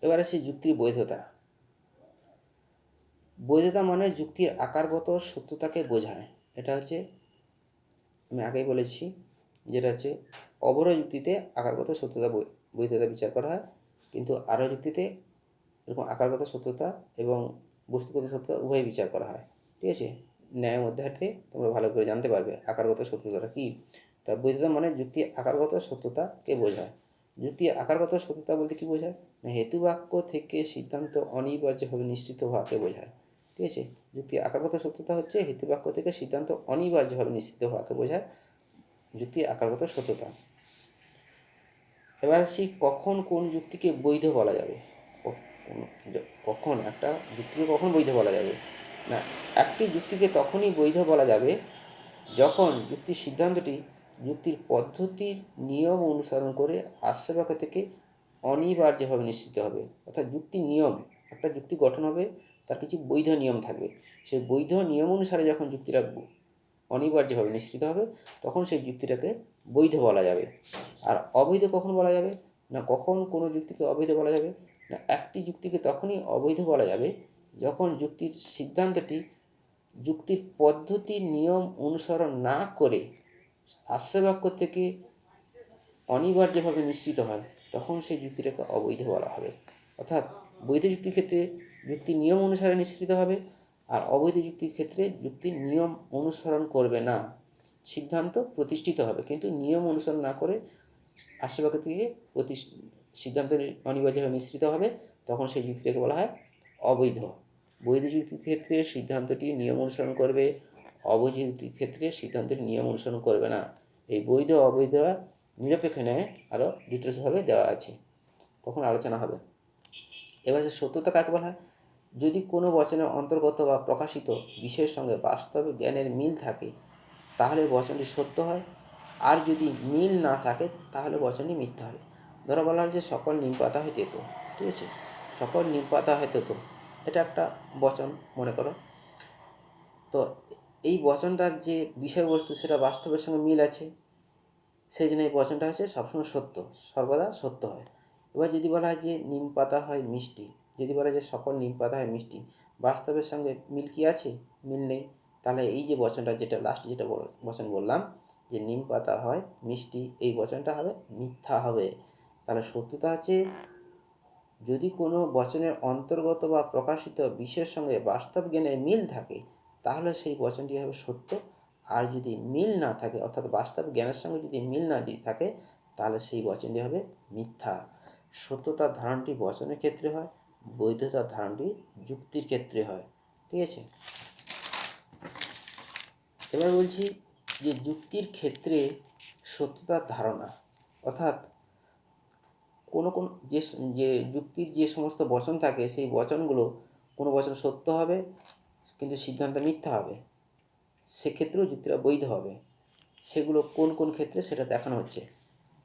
এবার আসি যুক্তির বৈধতা। বৈধতা মানে যুক্তির আকারগত সত্যতাকে বোঝায়। এটা হচ্ছে আমি আগেই বলেছি, যেটা হচ্ছে অবরোহ যুক্তিতে আকারগত সত্যতা বৈধতা বিচার করা হয়, কিন্তু আরোহ যুক্তিতে এরকম আকারগত সত্যতা এবং বস্তুগত সত্যতা উভয় বিচার করা হয়। ঠিক আছে, ন্যায় অধ্যায়তে তোমরা ভালো করে জানতে পারবে আকারগত সত্যতাটা কী। তা বৈধতা মানে যুক্তি আকারগত সত্যতাকে বোঝায়। যুক্তি আকারগত সত্যতা বলতে কী বোঝায় না, হেতুবাক্য থেকে সিদ্ধান্ত অনিবার্যভাবে নিশ্চিত হওয়াকে বোঝায়। ঠিক আছে, যুক্তি আকারগত সত্যতা হচ্ছে হেতুবাক্য থেকে সিদ্ধান্ত অনিবার্যভাবে নিশ্চিত হওয়াকে বোঝায় যুক্তি আকারগত সত্যতা। এবার আসি কখন কোন যুক্তিকে বৈধ বলা যাবে। কখন একটা যুক্তিকে কখন বৈধ বলা যাবে না, একটি যুক্তিকে তখনই বৈধ বলা যাবে যখন যুক্তির সিদ্ধান্তটি যুক্তির পদ্ধতির নিয়ম অনুসরণ করে আশ্রয়বাক্য থেকে অনিবার্যভাবে নিশ্চিত হবে। অর্থাৎ যুক্তির নিয়ম, একটা যুক্তি গঠন হবে, তার কিছু বৈধ নিয়ম থাকবে, সেই বৈধ নিয়ম অনুসারে যখন যুক্তিটা অনিবার্যভাবে নিশ্চিত হবে তখন সেই যুক্তিটাকে বৈধ বলা যাবে। আর অবৈধ কখন বলা যাবে না, কখন কোনো যুক্তিকে অবৈধ বলা যাবে না, একটি যুক্তিকে তখনই অবৈধ বলা যাবে যখন যুক্তির সিদ্ধান্তটি যুক্তির পদ্ধতির নিয়ম অনুসরণ না করে আশ্রয়বাক্য থেকে অনিবার্যভাবে নিশ্চিত হয়, তখন সেই যুক্তিটাকে অবৈধ বলা হবে। অর্থাৎ বৈধ যুক্তির ক্ষেত্রে যুক্তির নিয়ম অনুসারে নিশ্চিত হবে, আর অবৈধ যুক্তির ক্ষেত্রে যুক্তির নিয়ম অনুসরণ করবে না, সিদ্ধান্ত প্রতিষ্ঠিত হবে কিন্তু নিয়ম অনুসরণ না করে আশ্রয়বাক্য থেকে সিদ্ধান্ত অনিবার্যভাবে নিশ্চিত হবে, তখন সেই যুক্তিটাকে বলা হয় অবৈধ। বৈধ যুক্তির ক্ষেত্রে সিদ্ধান্তটি নিয়ম অনুসরণ করবে, অবৈধ যুক্তির ক্ষেত্রে সিদ্ধান্তটি নিয়ম অনুসরণ করবে না। এই বৈধ অবৈধ নিরপেক্ষ ন্যায় আরও ডিটেলসভাবে দেওয়া আছে, তখন আলোচনা হবে। এবার সত্যতা কাকে বলা হয়, যদি কোনো বচনের অন্তর্গত বা প্রকাশিত বিষয়ের সঙ্গে বাস্তবে জ্ঞানের মিল থাকে তাহলে বচনটি সত্য হয়, আর যদি মিল না থাকে তাহলে বচনটি মিথ্যা হবে। ধরো বলা হয় যে সকল নিম পাতা হয় তেতো। ঠিক আছে, সকল নিম পাতা হয় তেতো, এটা একটা বচন মনে করো। তো এই বচনটার যে বিষয়বস্তু সেটা বাস্তবের সঙ্গে মিল আছে, সেই জন্য এই বচনটা হচ্ছে সবসময় সত্য, সর্বদা সত্য হয়। এবার যদি বলা হয় যে নিম পাতা হয় মিষ্টি, যদি বলা হয় যে সকল নিম পাতা হয় মিষ্টি, বাস্তবের সঙ্গে মিল কি আছে? মিল নেই। তাহলে এই যে বচনটা, যেটা লাস্ট যেটা বচন বললাম যে নিম পাতা হয় মিষ্টি, এই বচনটা হবে মিথ্যা হবে। তাহলে সত্যতা হচ্ছে যদি কোনো বচনের অন্তর্গত বা প্রকাশিত বিষয়ের সঙ্গে বাস্তব জ্ঞানের মিল থাকে তাহলে সেই বচনটি হবে সত্য, আর যদি মিল না থাকে অর্থাৎ বাস্তব জ্ঞানের সঙ্গে যদি মিল না থাকে তাহলে সেই বচনটি হবে মিথ্যা। সত্যতার ধারণটি বচনের ক্ষেত্রে হয়, বৈধতার ধারণটি যুক্তির ক্ষেত্রে হয়। ঠিক আছে, এবার বলছি যে যুক্তির ক্ষেত্রে সত্যতার ধারণা, অর্থাৎ কোনো কোন যে যুক্তির যে সমস্ত বচন থাকে সেই বচনগুলো কোনো বচন সত্য হবে কিন্তু সিদ্ধান্ত মিথ্যা হবে, সেক্ষেত্রেও যুক্তিটা বৈধ হবে। সেগুলো কোন কোন ক্ষেত্রে সেটা দেখানো হচ্ছে।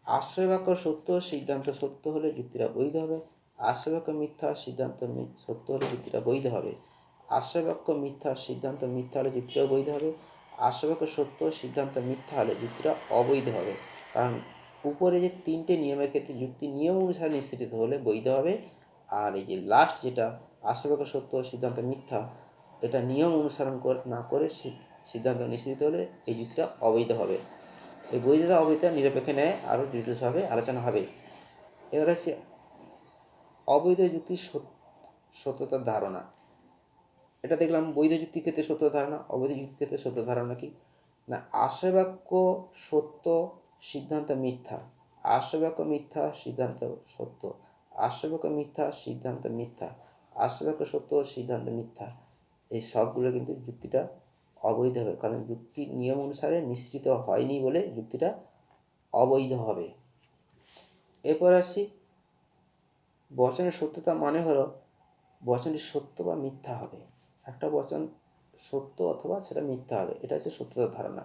আশ্রয়বাক্য সত্য, সিদ্ধান্ত সত্য হলে যুক্তিটা বৈধ হবে। আশ্রয়বাক্য মিথ্যা, সিদ্ধান্ত সত্য হলে যুক্তিটা বৈধ হবে। আশ্রয়বাক্য মিথ্যা, সিদ্ধান্ত মিথ্যা হলে যুক্তিটাও বৈধ হবে। আশ্রয়বাক্য সত্য, সিদ্ধান্ত মিথ্যা হলে যুক্তিটা অবৈধ হবে। কারণ উপরে যে তিনটে নিয়মের ক্ষেত্রে যুক্তি নিয়ম অনুসারে নিশ্চিত হলে বৈধ হবে, আর এই যে লাস্ট যেটা আশ্রয়বাক্য সত্য, সিদ্ধান্ত মিথ্যা, এটা নিয়ম অনুসরণ না করে সিদ্ধান্ত নিশ্চিত হলে এই যুক্তিটা অবৈধ হবে। এই বৈধতা অবৈধতা নিরপেক্ষ ন্যায় আরও ডিটেলসভাবে আলোচনা হবে। এবার হচ্ছে অবৈধ যুক্তির সত্যতার ধারণা। এটা দেখলাম বৈধ যুক্তির ক্ষেত্রে সত্য ধারণা, অবৈধ যুক্তির ক্ষেত্রে সত্য ধারণা কি না, আশ্রয়বাক্য সত্য, সিদ্ধান্ত মিথ্যা, আশ্রয়বাক্য মিথ্যা, সিদ্ধান্ত সত্য, আশ্রয়বাক্য মিথ্যা, সিদ্ধান্ত মিথ্যা, আশ্রয়বাক্য সত্য, সিদ্ধান্ত মিথ্যা, এই সবগুলো কিন্তু যুক্তিটা অবৈধ হবে, কারণ যুক্তির নিয়ম অনুসারে নিশ্চিত হয়নি বলে যুক্তিটা অবৈধ হবে। এরপর আসি বচনের সত্যতা মানে হলো বচনটি সত্য বা মিথ্যা হবে। একটা বচন সত্য অথবা সেটা মিথ্যা হবে, এটা হচ্ছে সত্যতার ধারণা।